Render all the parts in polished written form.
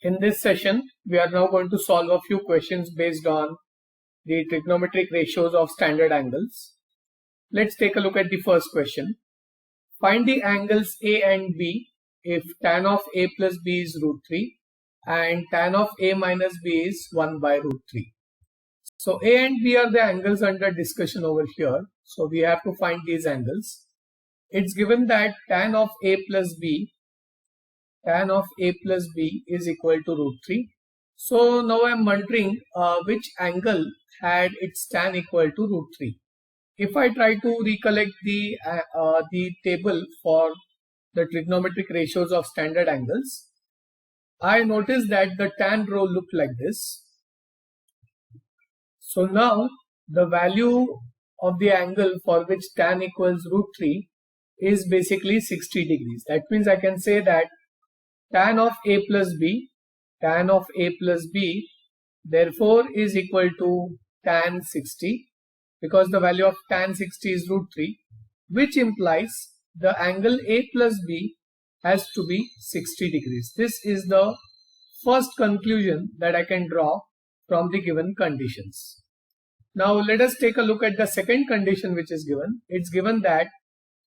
In this session, we are now going to solve a few questions based on the trigonometric ratios of standard angles. Let's take a look at the first question. Find the angles A and B if tan of A plus B is root 3 and tan of A minus B is 1 by root 3. So A and B are the angles under discussion over here. So we have to find these angles. It's given that tan of A plus B is equal to root 3. So now I am wondering which angle had its tan equal to root 3. If I try to recollect the table for the trigonometric ratios of standard angles, I notice that the tan row looked like this. So now the value of the angle for which tan equals root 3 is basically 60 degrees. That means I can say that tan of A plus B therefore is equal to tan 60, because the value of tan 60 is root 3, which implies the angle A plus B has to be 60 degrees. This is the first conclusion that I can draw from the given conditions. Now let us take a look at the second condition which is given. It's given that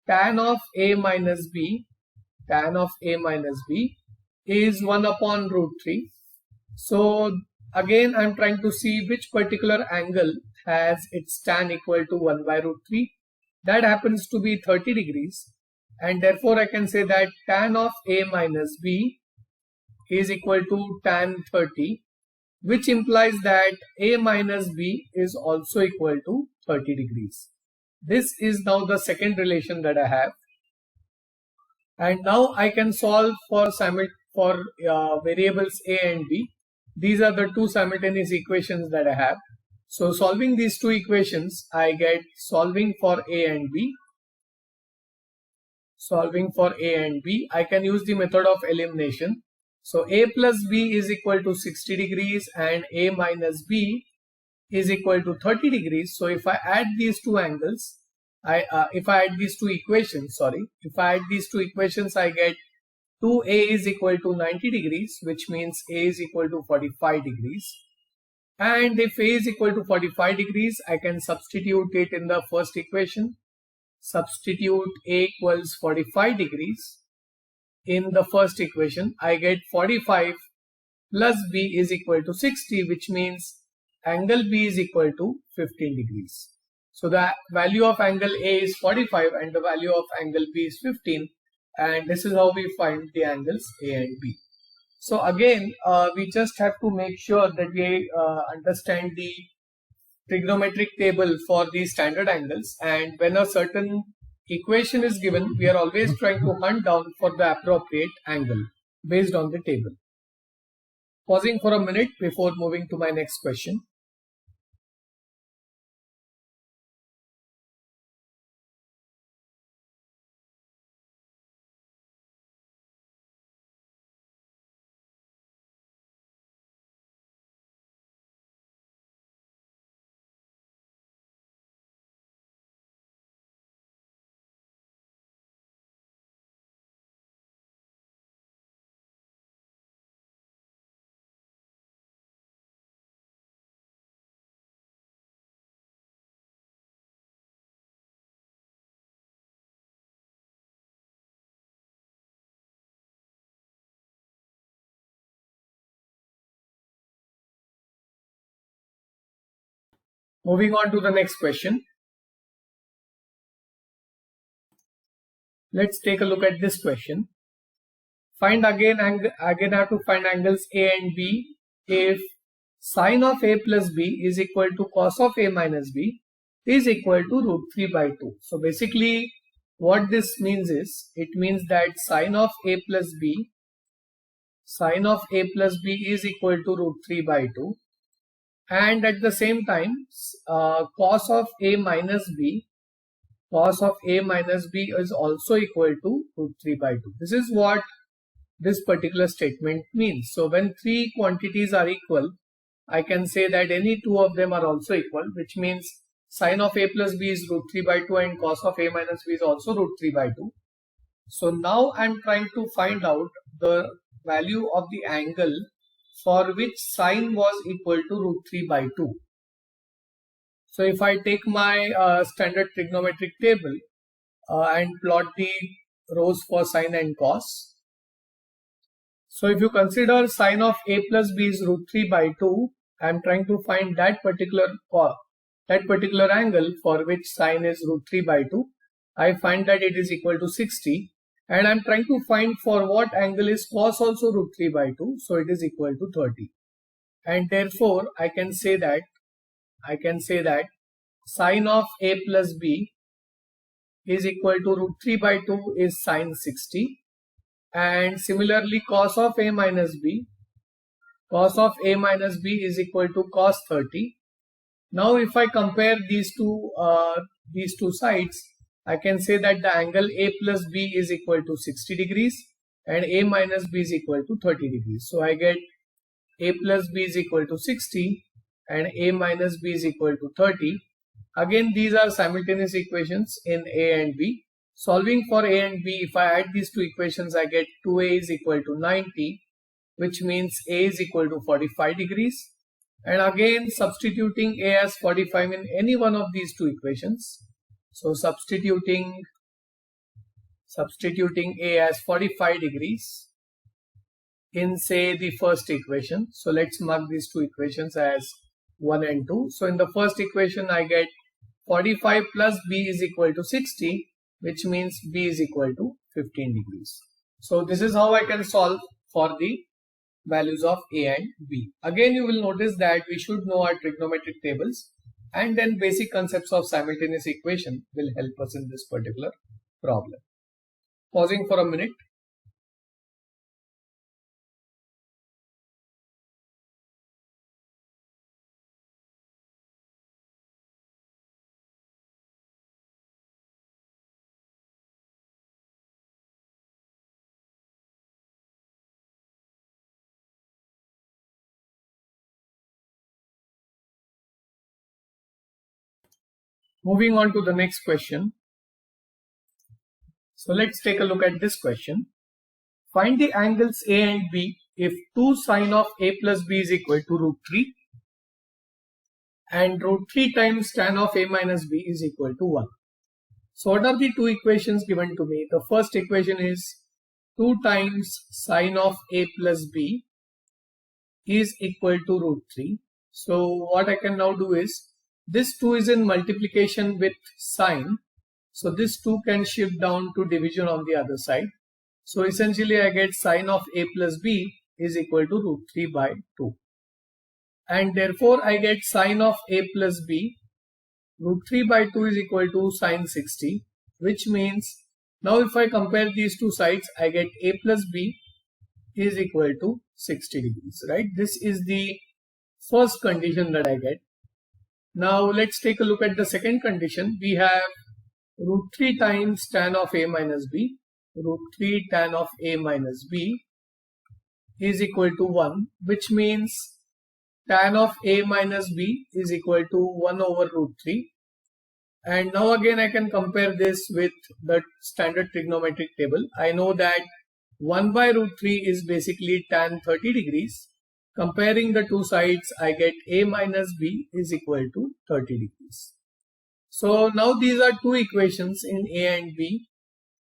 tan of A minus B is 1 upon root 3. So again I am trying to see which particular angle has its tan equal to 1 by root 3. That happens to be 30 degrees, and therefore I can say that tan of A minus B is equal to tan 30, which implies that A minus B is also equal to 30 degrees. This is now the second relation that I have. And now I can solve for variables A and B. These are the two simultaneous equations that I have. So solving these two equations, I get solving for A and B. I can use the method of elimination. So A plus B is equal to 60 degrees and A minus B is equal to 30 degrees. So if I add these two angles, if I add these two equations, I get 2A is equal to 90 degrees, which means A is equal to 45 degrees. And if A is equal to 45 degrees, I can substitute it in the first equation. Substitute A equals 45 degrees in the first equation. I get 45 plus B is equal to 60, which means angle B is equal to 15 degrees. So the value of angle A is 45 and the value of angle B is 15, and this is how we find the angles A and B. So again, we just have to make sure that we understand the trigonometric table for these standard angles, and when a certain equation is given, we are always trying to hunt down for the appropriate angle based on the table. Pausing for a minute before moving to my next question. Moving on to the next question. Let's take a look at this question. Find again I have to find angles A and B if sine of A plus B is equal to cos of A minus B is equal to root 3 by 2. So basically what this means is, it means that sine of A plus B is equal to root 3 by 2, and at the same time cos of A minus B is also equal to root 3 by 2. This is what this particular statement means. So when three quantities are equal, I can say that any two of them are also equal, which means sine of A plus B is root 3 by 2 and cos of A minus B is also root 3 by 2. So now I am trying to find out the value of the angle for which sine was equal to root 3 by 2. So if I take my standard trigonometric table and plot the rows for sine and cos. So if you consider sine of a plus b is root 3 by 2, I am trying to find that particular angle for which sine is root 3 by 2. I find that it is equal to 60, and I am trying to find for what angle is cos also root 3 by 2, so it is equal to 30. And therefore I can say that sine of a plus b is equal to root 3 by 2 is sine 60, and similarly cos of a minus b is equal to cos 30. Now if I compare these two sides, I can say that the angle a plus b is equal to 60 degrees and a minus b is equal to 30 degrees. So I get a plus b is equal to 60 and a minus b is equal to 30. Again, these are simultaneous equations in a and b. Solving for a and b, if I add these two equations, I get 2a is equal to 90, which means a is equal to 45 degrees. And again, substituting a as 45 in any one of these two equations. So substituting a as 45 degrees in, say, the first equation. So let's mark these two equations as 1 and 2. So in the first equation, I get 45 plus b is equal to 60, which means b is equal to 15 degrees. So this is how I can solve for the values of a and b. Again, you will notice that we should know our trigonometric tables, and then basic concepts of simultaneous equation will help us in this particular problem. Pausing for a minute. Moving on to the next question. So let's take a look at this question. Find the angles a and b if 2 sine of a plus b is equal to root 3 and root 3 times tan of a minus b is equal to 1. So what are the two equations given to me? The first equation is 2 times sine of a plus b is equal to root 3. So what I can now do is, this 2 is in multiplication with sine. So this 2 can shift down to division on the other side. So essentially I get sine of a plus b is equal to root 3 by 2. And therefore I get sine of a plus b, root 3 by 2 is equal to sine 60, which means now if I compare these two sides, I get a plus b is equal to 60 degrees, right? This is the first condition that I get. Now let's take a look at the second condition. We have root 3 times tan of a minus b. Root 3 tan of a minus b is equal to 1, which means tan of a minus b is equal to 1 over root 3. And now again I can compare this with the standard trigonometric table. I know that 1 by root 3 is basically tan 30 degrees. Comparing the two sides, I get a minus b is equal to 30 degrees. So now these are two equations in a and b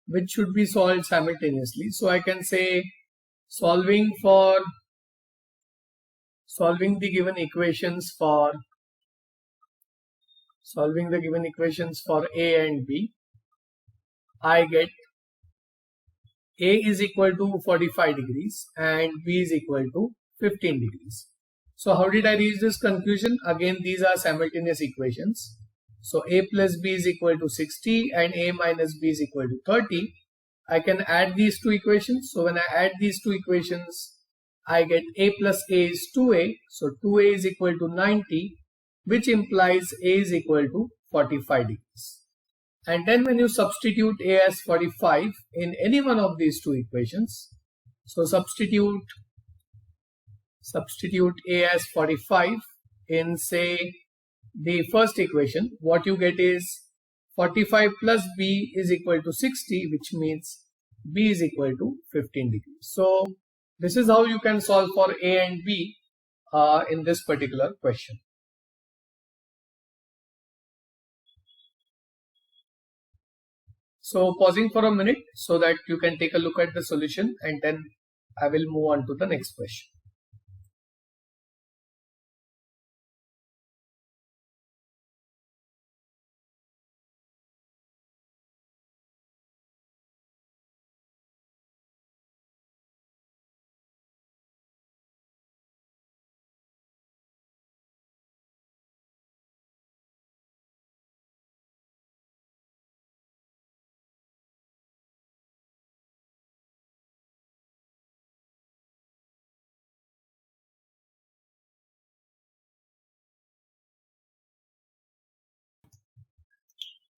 which should be solved simultaneously. So I can say solving the given equations for a and b, I get a is equal to 45 degrees and b is equal to 15 degrees. So how did I reach this conclusion? Again, these are simultaneous equations. So a plus b is equal to 60 and a minus b is equal to 30. I can add these two equations. So when I add these two equations, I get a plus a is 2a. So 2a is equal to 90, which implies a is equal to 45 degrees. And then when you substitute a as 45 in any one of these two equations, so substitute a as 45 in, say, the first equation, what you get is 45 plus b is equal to 60, which means b is equal to 15 degrees. So This is how you can solve for A and B in this particular question. So pausing for a minute so that you can take a look at the solution, and then I will move on to the next question.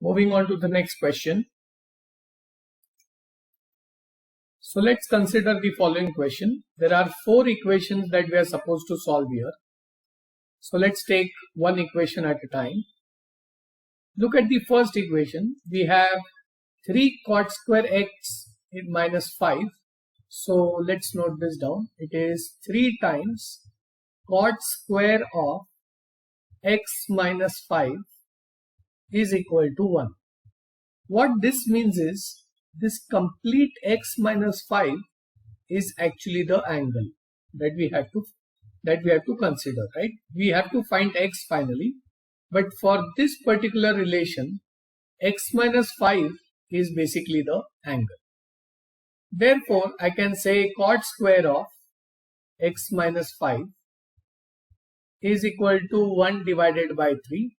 Moving on to the next question. So let's consider the following question. There are 4 equations that we are supposed to solve here. So let's take one equation at a time. Look at the first equation. We have 3 cot square x minus 5. So let's note this down. It is 3 times cot square of x minus 5 is equal to 1. What this means is this complete x minus 5 is actually the angle that we have to consider, right? We have to find x finally, but for this particular relation, x minus 5 is basically the angle. Therefore, I can say cot square of x minus 5 is equal to 1 divided by 3.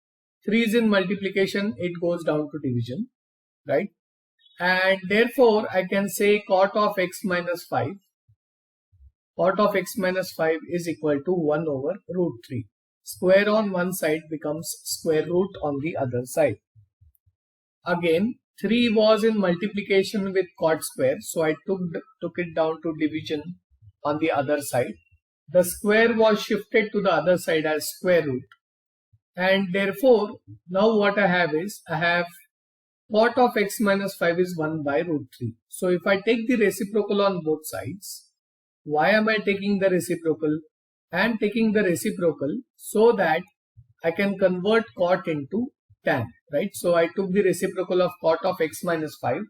3 is in multiplication, it goes down to division, right? And therefore, I can say cot of x minus 5. Cot of x minus 5 is equal to 1 over root 3. Square on one side becomes square root on the other side. Again, 3 was in multiplication with cot square, so I took it down to division on the other side. The square was shifted to the other side as square root. And therefore, now what I have is, I have cot of x minus 5 is 1 by root 3. So if I take the reciprocal on both sides, why am I taking the reciprocal? I am taking the reciprocal so that I can convert cot into tan, right? So I took the reciprocal of cot of x minus 5.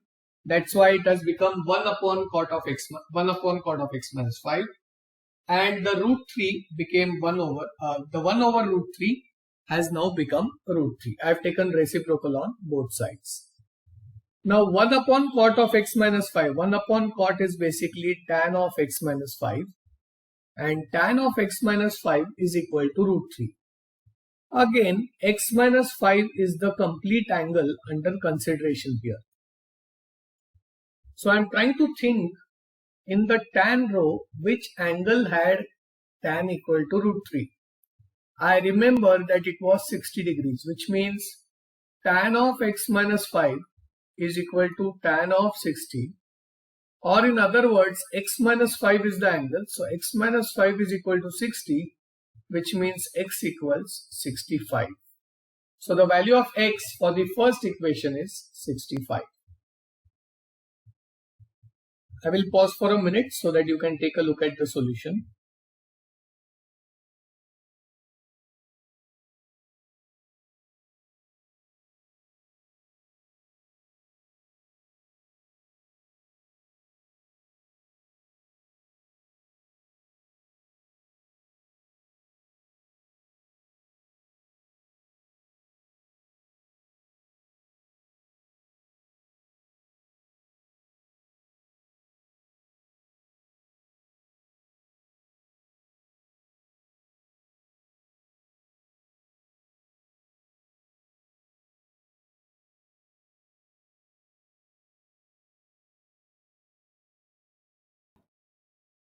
That's why it has become 1 upon cot of x minus 5. And the root 3 became 1 over, the 1 over root 3 has now become root 3. I have taken reciprocal on both sides. Now 1 upon cot of x minus 5. 1 upon cot is basically tan of x minus 5. And tan of x minus 5 is equal to root 3. Again, x minus 5 is the complete angle under consideration here. So I am trying to think in the tan row which angle had tan equal to root 3. I remember that it was 60 degrees, which means tan of x minus 5 is equal to tan of 60, or in other words, x minus 5 is the angle, so x minus 5 is equal to 60, which means x equals 65. So the value of x for the first equation is 65. I will pause for a minute so that you can take a look at the solution.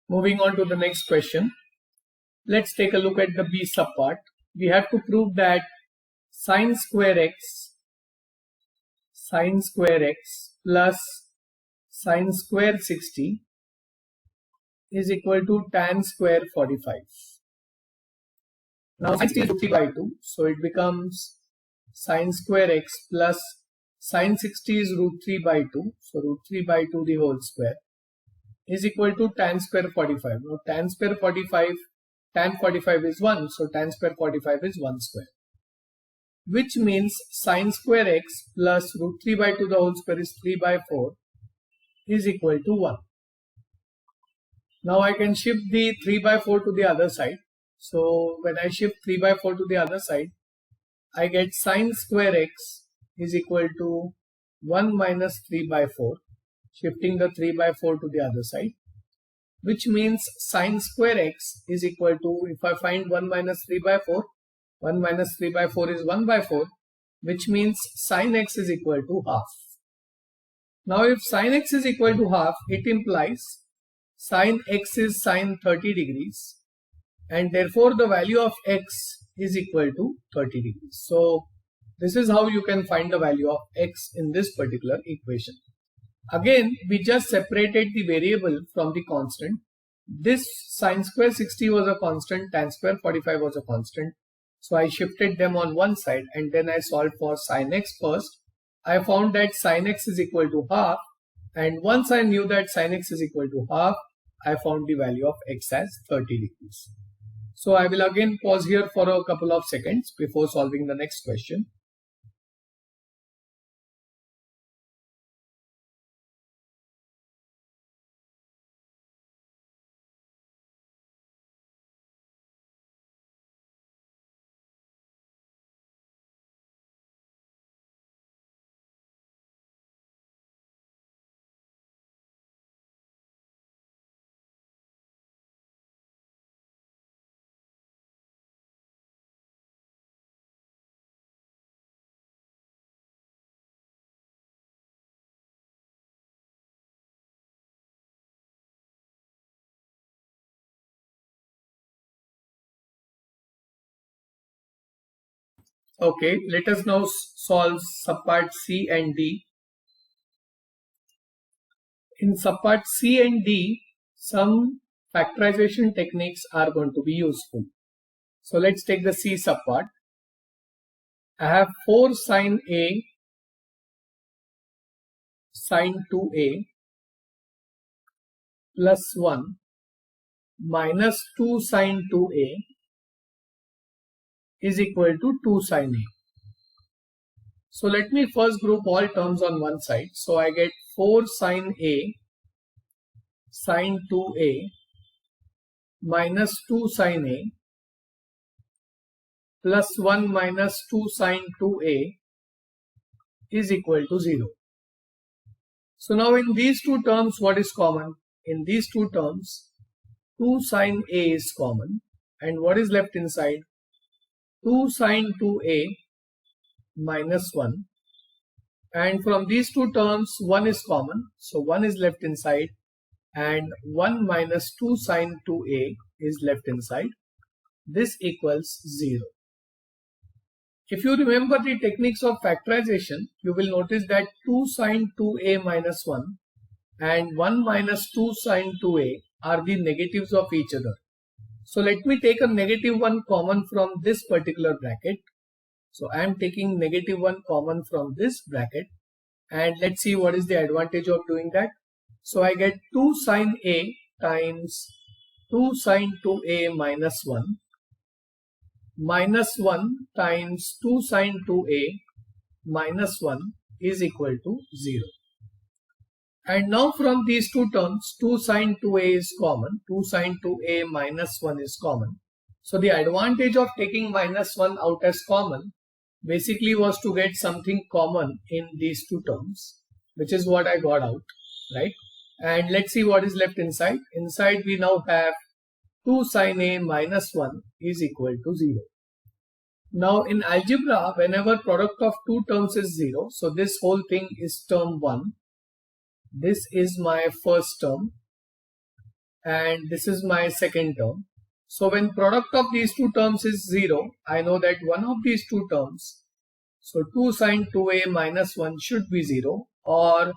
Moving on to the next question. Let's take a look at the B subpart. We have to prove that sine square x plus sine square 60 is equal to tan square 45. Now sine 60 is root 3 by 2, so it becomes sine square x plus sine 60 is root 3 by 2, so root 3 by 2 the whole square is equal to tan square 45. Now tan square 45, tan 45 is 1, so tan square 45 is 1 square. Which means sine square x plus root 3 by 2 the whole square is 3 by 4 is equal to 1. Now I can shift the 3 by 4 to the other side. So when I shift 3 by 4 to the other side, I get sine square x is equal to 1 minus 3 by 4. Shifting the 3 by 4 to the other side. Which means sine square x is equal to, if I find 1 minus 3 by 4, 1 minus 3 by 4 is 1 by 4. Which means sine x is equal to half. Now if sine x is equal to half, it implies sine x is sine 30 degrees. And therefore the value of x is equal to 30 degrees. So this is how you can find the value of x in this particular equation. Again, we just separated the variable from the constant. This sine square 60 was a constant, tan square 45 was a constant. So I shifted them on one side and then I solved for sine x first. I found that sine x is equal to half, and once I knew that sine x is equal to half, I found the value of x as 30 degrees. So I will again pause here for a couple of seconds before solving the next question. Okay, let us now solve subpart C and D. In subpart C and D, some factorization techniques are going to be useful. So let's take the C subpart. I have 4 sine A sine 2A plus 1 minus 2 sine 2A is equal to 2 sine A. So let me first group all terms on one side. So I get 4 sine A sine 2A minus 2 sine A plus 1 minus 2 sine 2A is equal to 0. So now in these two terms, what is common? In these two terms, 2 sine A is common, and what is left inside? 2 sine 2A minus 1, and from these two terms 1 is common, so 1 is left inside, and 1 minus 2 sine 2A is left inside. This equals 0. If you remember the techniques of factorization, you will notice that 2 sine 2A minus 1 and 1 minus 2 sine 2A are the negatives of each other. So let me take a negative 1 common from this particular bracket. So I am taking negative 1 common from this bracket, and let's see what is the advantage of doing that. So I get 2 sine A times 2 sine 2A minus 1 minus 1 times 2 sine 2A minus 1 is equal to 0. And now from these two terms, 2 sine 2A is common, 2 sine 2A minus 1 is common. So the advantage of taking minus 1 out as common basically was to get something common in these two terms, which is what I got out, right? And let's see what is left inside. Inside we now have 2 sine A minus 1 is equal to 0. Now in algebra, whenever product of two terms is 0, so this whole thing is term 1. This is my first term and this is my second term. So when product of these two terms is 0, I know that one of these two terms, so 2 sine 2A minus 1 should be 0, or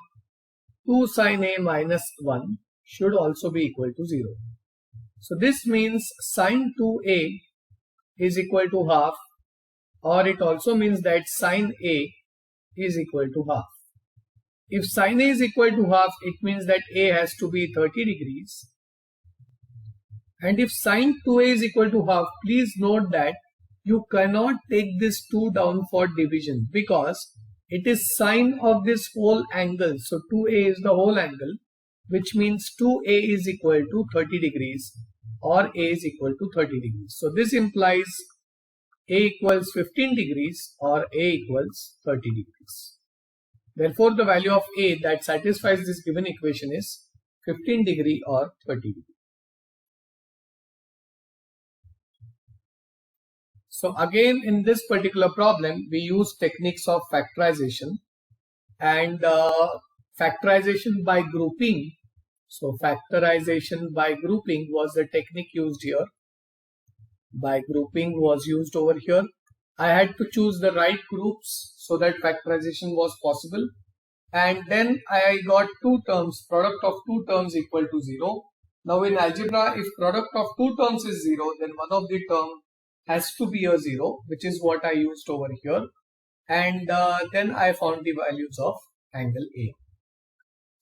2 sine A minus 1 should also be equal to 0. So this means sine 2A is equal to half, or it also means that sine A is equal to half. If sine A is equal to half, it means that A has to be 30 degrees. And if sine 2A is equal to half, please note that you cannot take this 2 down for division because it is sine of this whole angle. So 2A is the whole angle, which means 2A is equal to 30 degrees or A is equal to 30 degrees. So this implies A equals 15 degrees or A equals 30 degrees. Therefore, the value of A that satisfies this given equation is 15 degree or 30 degree. So again, in this particular problem, we use techniques of factorization and factorization by grouping. So factorization by grouping was the technique used here. By grouping was used over here. I had to choose the right groups so that factorization was possible. And then I got two terms, product of two terms equal to 0. Now in algebra, if product of two terms is 0, then one of the term has to be a 0, which is what I used over here. And then I found the values of angle A.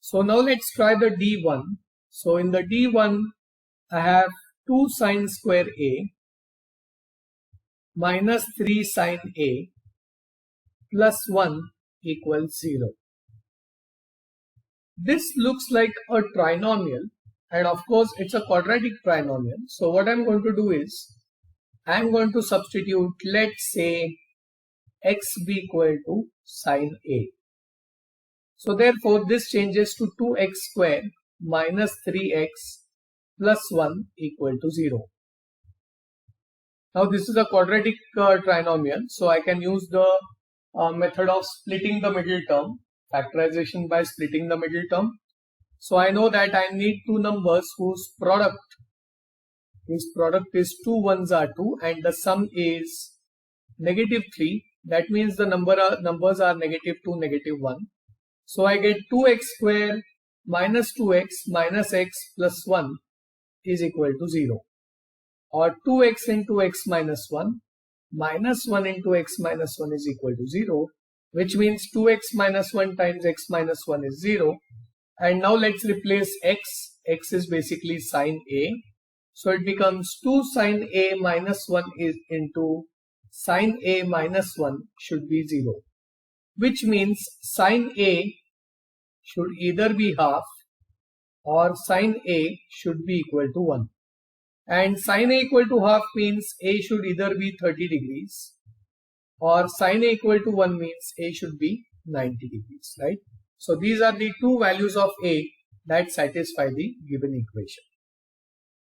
So now let's try the D1. So in the D1, I have 2 sine square A minus 3 sine A plus 1 equals 0. This looks like a trinomial, and of course it's a quadratic trinomial. So what I'm going to do is, I'm going to substitute, let's say, x be equal to sine A. So therefore this changes to 2x square minus 3x plus 1 equal to 0. Now this is a quadratic trinomial, so I can use the method of splitting the middle term, factorization by splitting the middle term. So I know that I need two numbers whose product is 2 ones are 2 and the sum is negative 3. That means the numbers are negative 2, negative 1. So I get 2x square minus 2x minus x plus 1 is equal to 0. Or 2x into x minus 1 minus 1 into x minus 1 is equal to 0, which means 2x minus 1 times x minus 1 is 0. And now let's replace x. X is basically sine A. So it becomes 2 sine A minus 1 is into sine A minus 1 should be 0. Which means sine A should either be half or sine A should be equal to 1. And sine A equal to half means A should either be 30 degrees or sine A equal to 1 means A should be 90 degrees, right? So these are the two values of A that satisfy the given equation.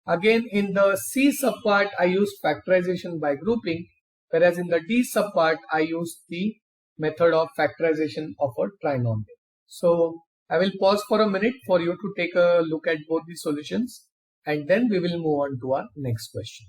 Again, in the C subpart, I used factorization by grouping, whereas in the D subpart, I used the method of factorization of a trinomial. So I will pause for a minute for you to take a look at both the solutions, and then we will move on to our next question.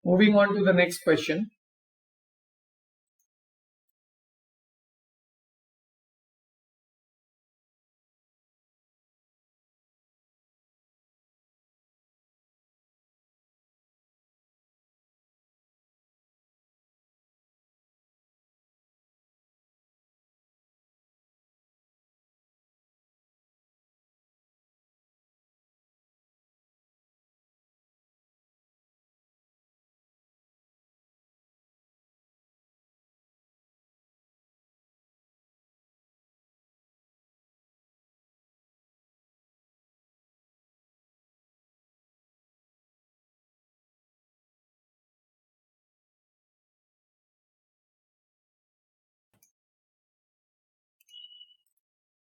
Moving on to the next question.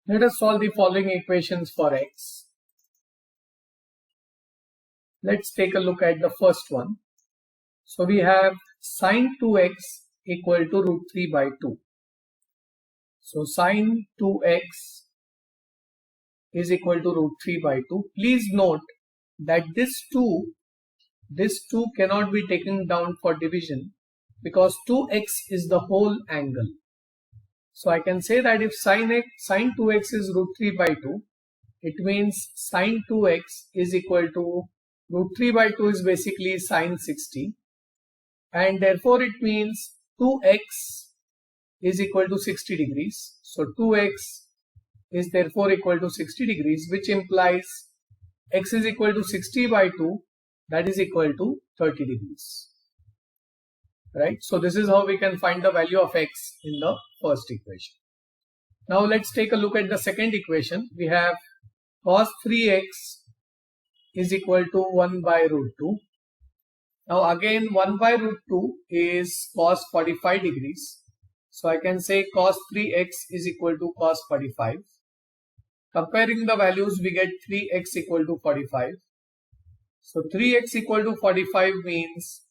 Let us solve the following equations for x. Let's take a look at the first one. So we have sine 2x equal to root 3 by 2. So sine 2x is equal to root 3 by 2. Please note that this 2 cannot be taken down for division because 2x is the whole angle. So I can say that if sine 2x is root 3 by 2, it means sine 2x is equal to root 3 by 2 is basically sine 60, and therefore it means 2x is equal to 60 degrees. So 2x is therefore equal to 60 degrees, which implies x is equal to 60 by 2, that is equal to 30 degrees. Right? So this is how we can find the value of x in the first equation. Now let's take a look at the second equation. We have cos 3x is equal to 1 by root 2. Now again 1 by root 2 is cos 45 degrees. So I can say cos 3x is equal to cos 45. Comparing the values, we get 3x equal to 45. So 3x equal to 45 means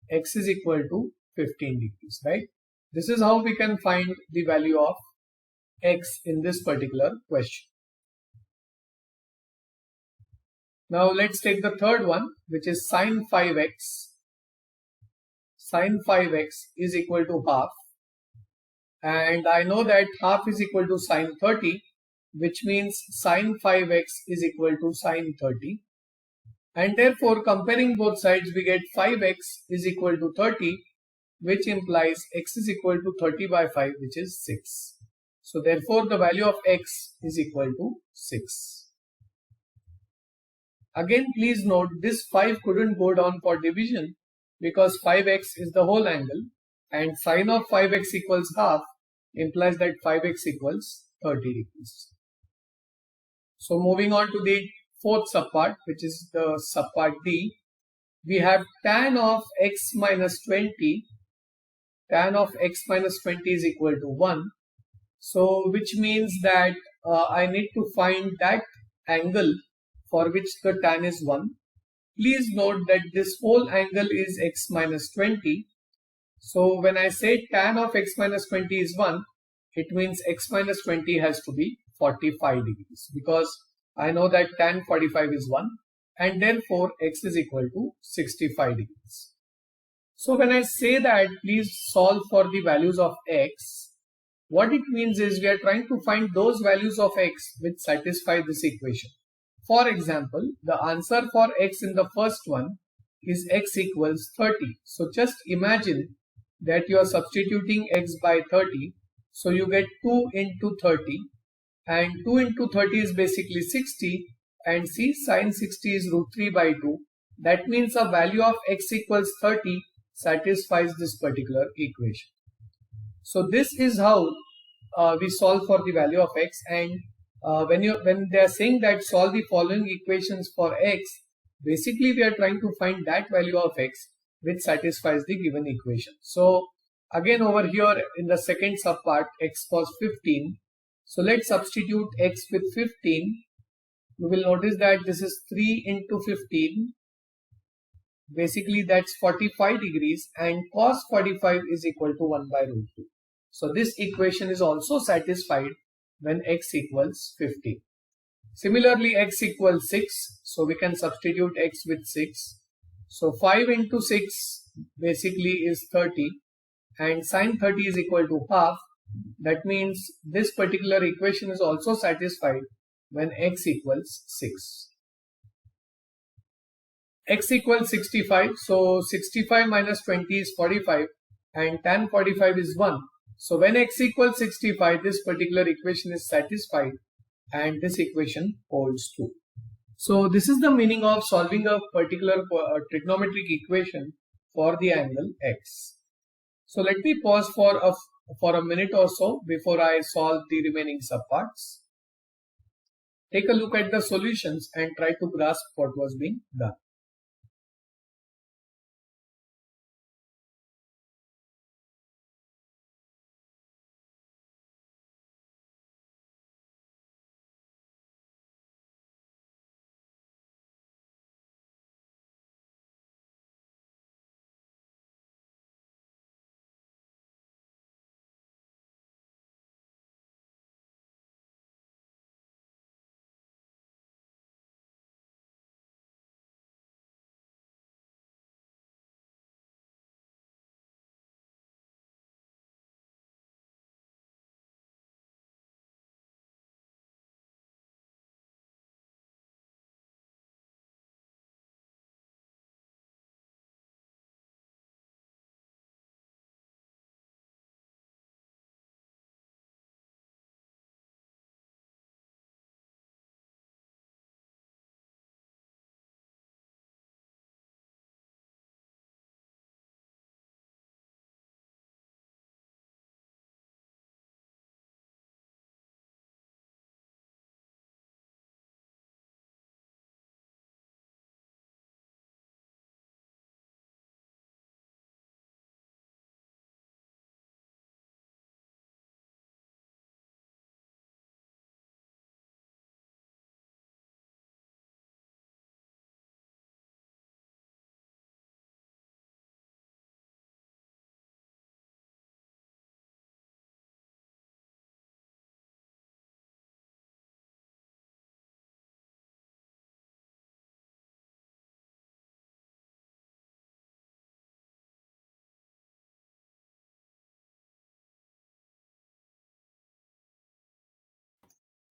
x is equal to 15 degrees, right? This is how we can find the value of x in this particular question. Now let's take the third one, which is sine 5x. Sine 5x is equal to half. And I know that half is equal to sine 30, which means sine 5x is equal to sine 30. And therefore, comparing both sides, we get 5x is equal to 30, which implies x is equal to 30 by 5, which is 6. So therefore, the value of x is equal to 6. Again, please note this 5 couldn't go down for division because 5x is the whole angle, and sine of 5x equals half implies that 5x equals 30 degrees. So moving on to the fourth subpart, which is the subpart D, we have tan of x minus 20. Tan of x minus 20 is equal to 1. So which means that I need to find that angle for which the tan is 1. Please note that this whole angle is x minus 20. So when I say tan of x minus 20 is 1, it means x minus 20 has to be 45 degrees because I know that tan 45 is 1, and therefore x is equal to 65 degrees. So when I say that please solve for the values of x, what it means is we are trying to find those values of x which satisfy this equation. For example, the answer for x in the first one is x equals 30. So just imagine that you are substituting x by 30. So you get 2 into 30, and 2 into 30 is basically 60, and see sine 60 is root 3 by 2. That means a value of x equals 30 satisfies this particular equation. So this is how we solve for the value of x, and when they are saying that solve the following equations for x, basically we are trying to find that value of x which satisfies the given equation. So again over here in the second subpart, x was 15. So let's substitute x with 15. You will notice that this is 3 into 15. Basically that's 45 degrees, and cos 45 is equal to 1 by root 2. So this equation is also satisfied when x equals 15. Similarly, x equals 6. So we can substitute x with 6. So 5 into 6 basically is 30 and sine 30 is equal to half, that means this particular equation is also satisfied when x equals 6. X equals 65, so 65 minus 20 is 45 and tan 45 is 1. So when x equals 65, this particular equation is satisfied and this equation holds true. So this is the meaning of solving a particular trigonometric equation for the angle x. So let me pause for a minute or so before I solve the remaining subparts. Take a look at the solutions and try to grasp what was being done.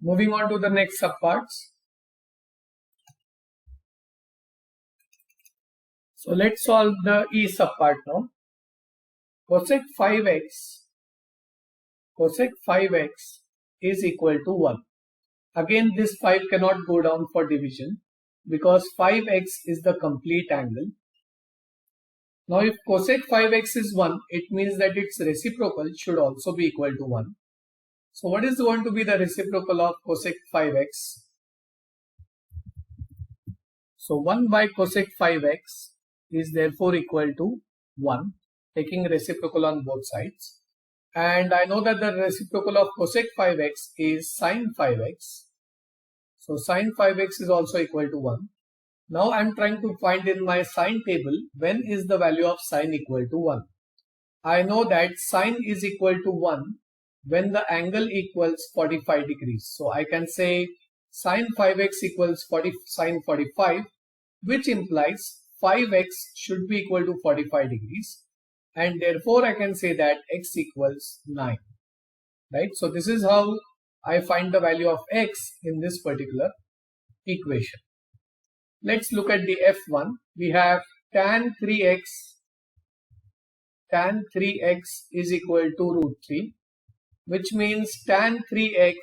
Moving on to the next subparts. So let's solve the E subpart now. Cosec 5x is equal to 1. Again, this 5 cannot go down for division because 5x is the complete angle. Now if cosec 5x is 1, it means that its reciprocal should also be equal to 1. So what is going to be the reciprocal of cosec 5x? So 1 by cosec 5x is therefore equal to 1, taking reciprocal on both sides. And I know that the reciprocal of cosec 5x is sine 5x. So sine 5x is also equal to 1. Now I am trying to find in my sine table when is the value of sine equal to 1. I know that sine is equal to 1 when the angle equals 45 degrees. So I can say sine 5x equals sine 45, which implies 5x should be equal to 45 degrees. And therefore I can say that x equals 9. Right? So this is how I find the value of x in this particular equation. Let's look at the F1. We have tan 3x is equal to root 3, which means tan 3x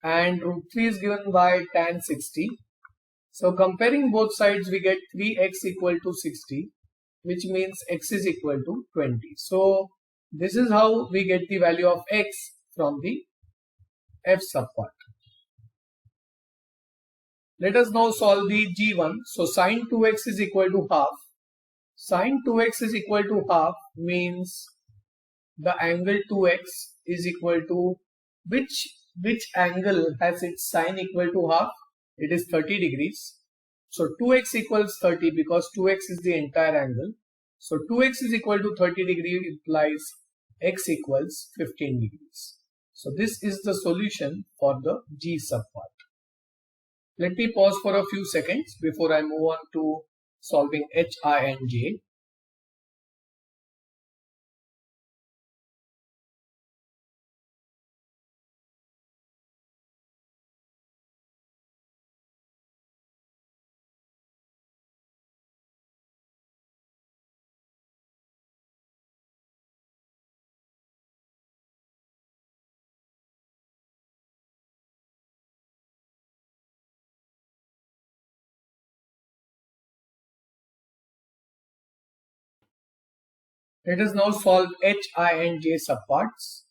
and root 3 is given by tan 60. So comparing both sides, we get 3x equal to 60, which means x is equal to 20. So this is how we get the value of x from the F subpart. Let us now solve the G1. So sine 2x is equal to half. Sine 2x is equal to half means the angle 2x is equal to which angle has its sine equal to half? It is 30 degrees. So 2x equals 30 because 2x is the entire angle. So 2x is equal to 30 degrees implies x equals 15 degrees. So this is the solution for the G subpart. Let me pause for a few seconds before I move on to solving H, I and J. Let us now solve h, I and j subparts.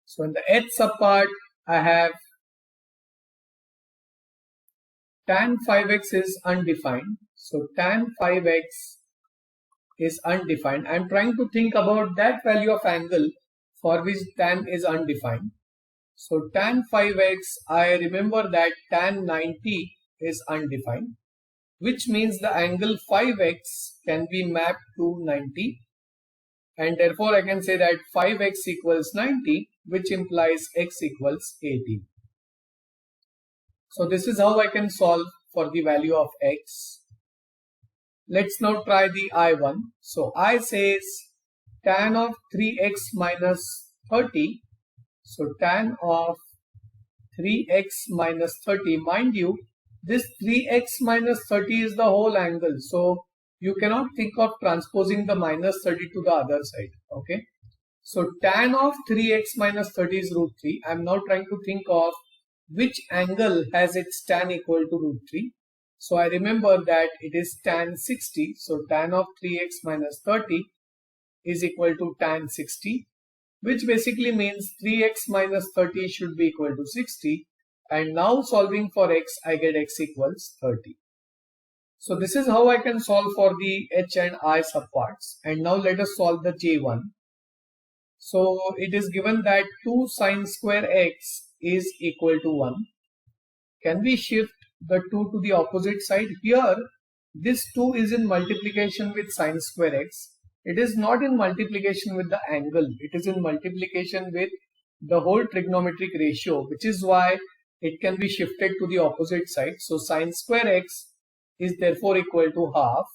So in the h subpart, I have tan 5x is undefined. So tan 5x is undefined. I am trying to think about that value of angle for which tan is undefined. So tan 5x, I remember that tan 90 is undefined, which means the angle 5x can be mapped to 90, and therefore I can say that 5x equals 90, which implies x equals 18. So this is how I can solve for the value of x. Let's now try the I one. So I says tan of 3x minus 30. So tan of 3x minus 30, mind you, this 3x minus 30 is the whole angle. So you cannot think of transposing the minus 30 to the other side. Okay. So tan of 3x minus 30 is root 3. I am now trying to think of which angle has its tan equal to root 3. So I remember that it is tan 60. So tan of 3x minus 30 is equal to tan 60, which basically means 3x minus 30 should be equal to 60. And now solving for x, I get x equals 30. So this is how I can solve for the h and I subparts. And now let us solve the j1. So it is given that 2 sine square x is equal to 1. Can we shift the 2 to the opposite side? Here, this 2 is in multiplication with sine square x. It is not in multiplication with the angle. It is in multiplication with the whole trigonometric ratio, which is why it can be shifted to the opposite side. So sine square x is therefore equal to half.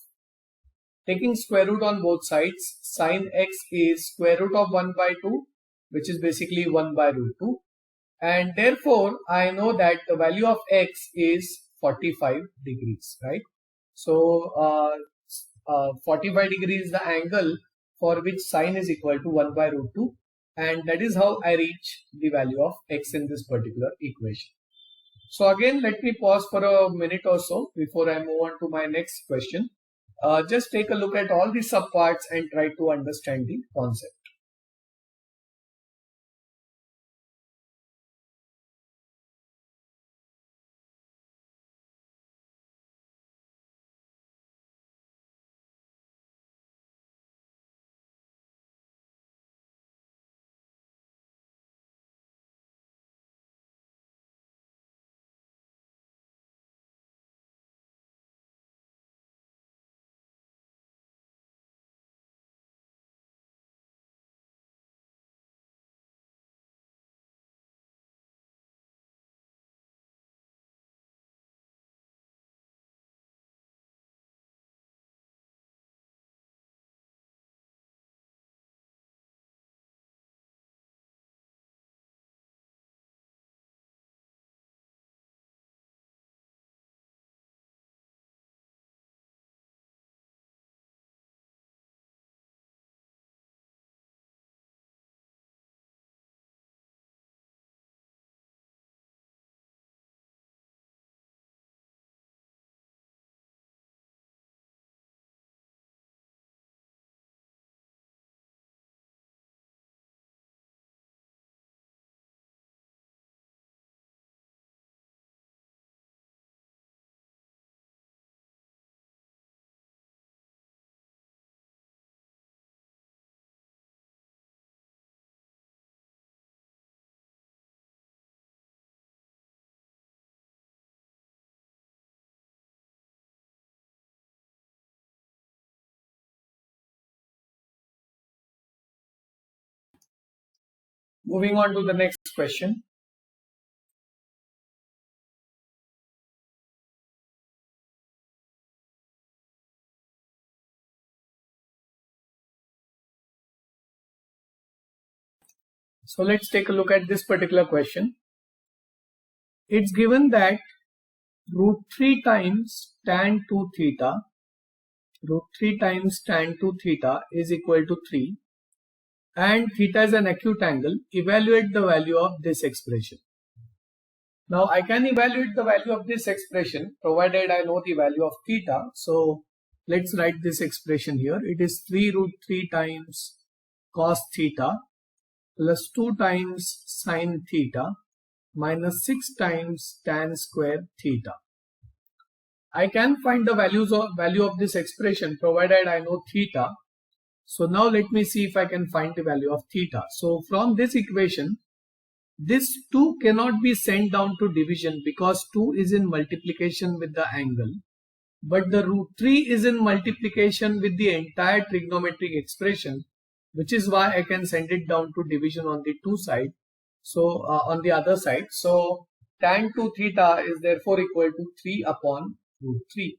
Taking square root on both sides, sine x is square root of 1 by 2, which is basically 1 by root 2. And therefore, I know that the value of x is 45 degrees, right? So, 45 degrees is the angle for which sine is equal to 1 by root 2. And that is how I reach the value of x in this particular equation. So again, let me pause for a minute or so before I move on to my next question. Just take a look at all the subparts and try to understand the concept. Moving on to the next question. So let's take a look at this particular question. It's given that root 3 times tan 2 theta, root 3 times tan 2 theta is equal to 3, and theta is an acute angle. Evaluate the value of this expression. Now I can evaluate the value of this expression provided I know the value of theta. So let's write this expression here. It is 3 root 3 times cos theta plus 2 times sin theta minus 6 times tan square theta. I can find the value of this expression provided I know theta. So now let me see if I can find the value of theta. So from this equation, this 2 cannot be sent down to division because 2 is in multiplication with the angle. But the root 3 is in multiplication with the entire trigonometric expression, which is why I can send it down to division on the two side. So on the other side. So tan 2 theta is therefore equal to 3 upon root 3.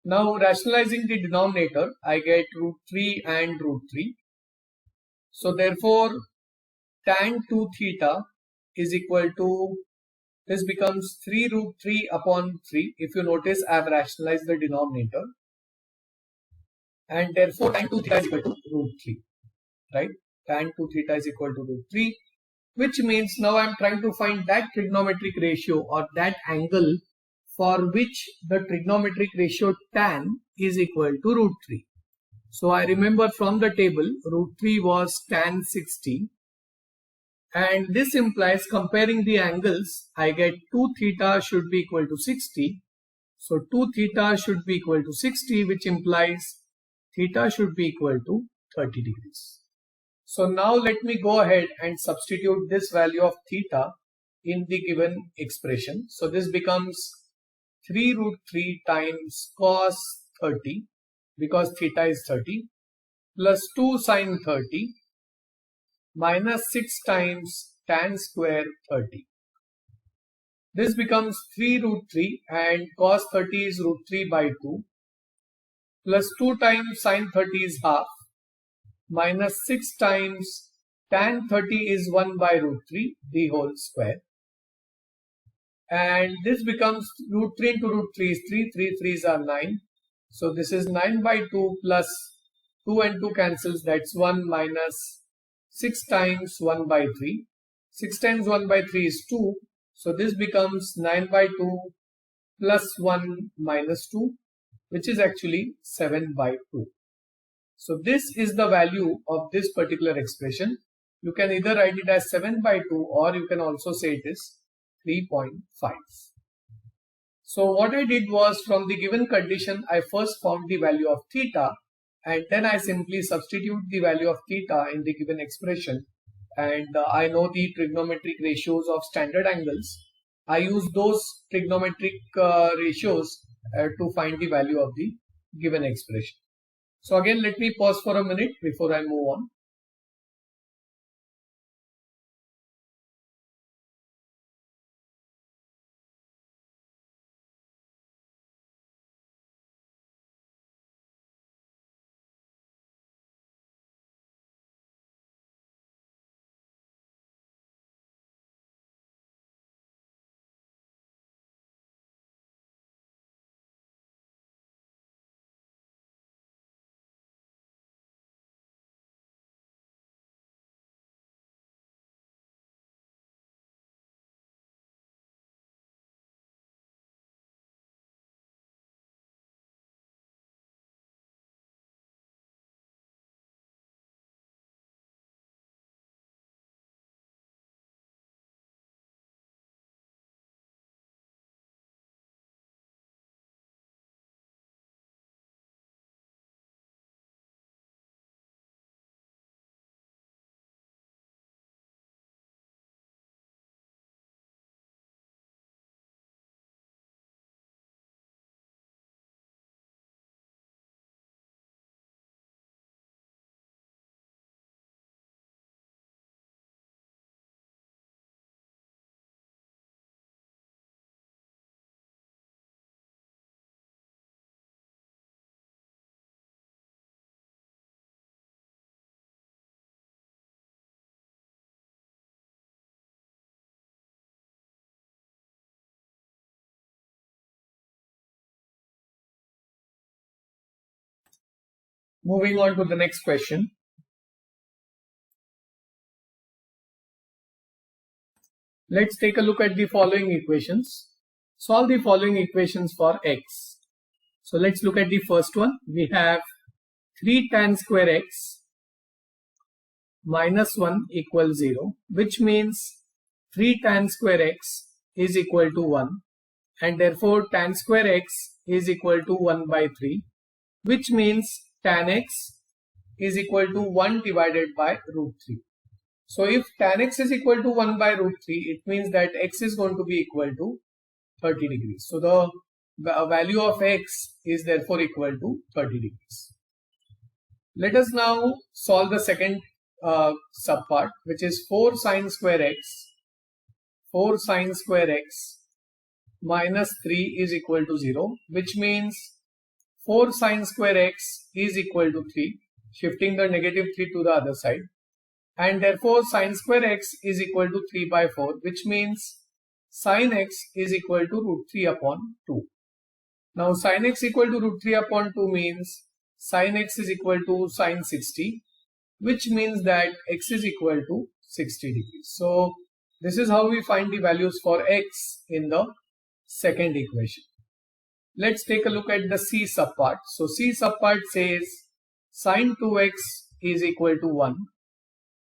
Now rationalizing the denominator, I get root 3 and root 3. So therefore tan 2 theta is equal to, this becomes 3 root 3 upon 3. If you notice, I have rationalized the denominator. And therefore tan 2 theta is equal to root 3. Right? Tan 2 theta is equal to root 3. Which means now I am trying to find that trigonometric ratio or that angle for which the trigonometric ratio tan is equal to root 3. So I remember from the table, root 3 was tan 60. And this implies comparing the angles, I get 2 theta should be equal to 60. So 2 theta should be equal to 60, which implies theta should be equal to 30 degrees. So now let me go ahead and substitute this value of theta in the given expression. So this becomes 3 root 3 times cos 30 because theta is 30 plus 2 sin 30 minus 6 times tan square 30. This becomes 3 root 3 and cos 30 is root 3 by 2 plus 2 times sin 30 is half minus 6 times tan 30 is 1 by root 3 the whole square. And this becomes root 3 into root 3 is 3, 3 3s are 9. So this is 9 by 2 plus 2 and 2 cancels, that's 1 minus 6 times 1 by 3. 6 times 1 by 3 is 2. So this becomes 9 by 2 plus 1 minus 2, which is actually 7 by 2. So this is the value of this particular expression. You can either write it as 7 by 2 or you can also say it is 3.5. So what I did was, from the given condition, I first found the value of theta and then I simply substitute the value of theta in the given expression, and I know the trigonometric ratios of standard angles. I use those trigonometric ratios to find the value of the given expression. So again, let me pause for a minute before I move on. Moving on to the next question. Let's take a look at the following equations. Solve the following equations for x. So let's look at the first one. We have 3 tan square x minus 1 equals 0, which means 3 tan square x is equal to 1, and therefore tan square x is equal to 1 by 3, which means tan x is equal to 1 divided by root 3. So if tan x is equal to 1 by root 3, it means that x is going to be equal to 30 degrees. So the value of x is therefore equal to 30 degrees. Let us now solve the second subpart, which is 4 sine square x minus 3 is equal to 0, which means 4 sine square x is equal to 3, shifting the negative 3 to the other side, and therefore sine square x is equal to 3 by 4, which means sine x is equal to root 3 upon 2. Now sine x equal to root 3 upon 2 means sine x is equal to sine 60, which means that x is equal to 60 degrees. So this is how we find the values for x in the second equation. Let's take a look at the C subpart. So C subpart says sine 2x is equal to 1.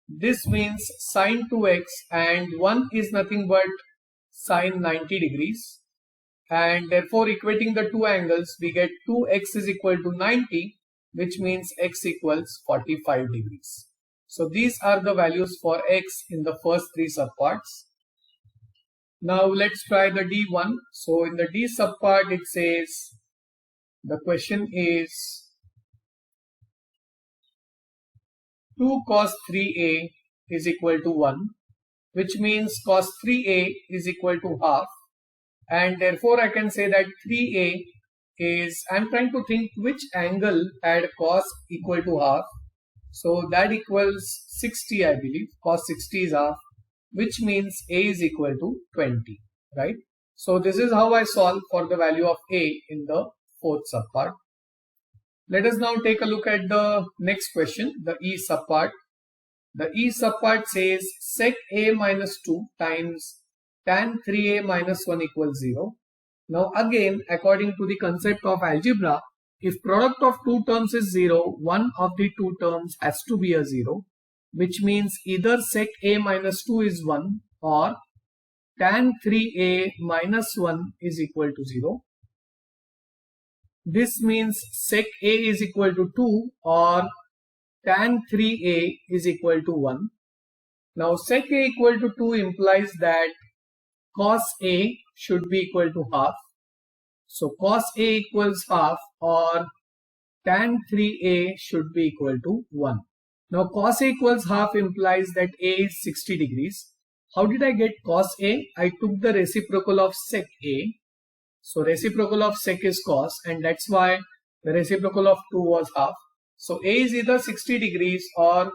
This means sine 2x and 1 is nothing but sine 90 degrees, and therefore equating the two angles we get 2x is equal to 90, which means x equals 45 degrees. So these are the values for x in the first three subparts. Now let's try the D1. So in the D subpart it says the question is 2 cos 3a is equal to 1, which means cos 3a is equal to half, and therefore I can say that 3a is, I'm trying to think which angle had cos equal to half, so that equals 60, I believe. Cos 60 is half, which means a is equal to 20, right? So this is how I solve for the value of a in the fourth subpart. Let us now take a look at the next question, the E subpart. The E subpart says sec a minus 2 times tan 3a minus 1 equals 0. Now again, according to the concept of algebra, if product of two terms is 0, one of the two terms has to be a 0, which means either sec a minus 2 is 1 or tan 3a minus 1 is equal to 0. This means sec a is equal to 2 or tan 3a is equal to 1. Now sec a equal to 2 implies that cos a should be equal to half. So cos a equals half or tan 3a should be equal to 1. Now cos a equals half implies that a is 60 degrees. How did I get cos a? I took the reciprocal of sec a. So reciprocal of sec is cos, and that's why the reciprocal of 2 was half. So a is either 60 degrees or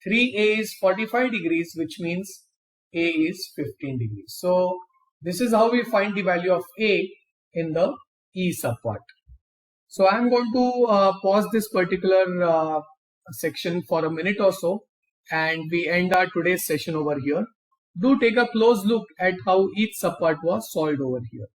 3a is 45 degrees, which means a is 15 degrees. So this is how we find the value of a in the E subpart. So I am going to pause this particular section for a minute or so, and we end our today's session over here. Do take a close look at how each subpart was solved over here.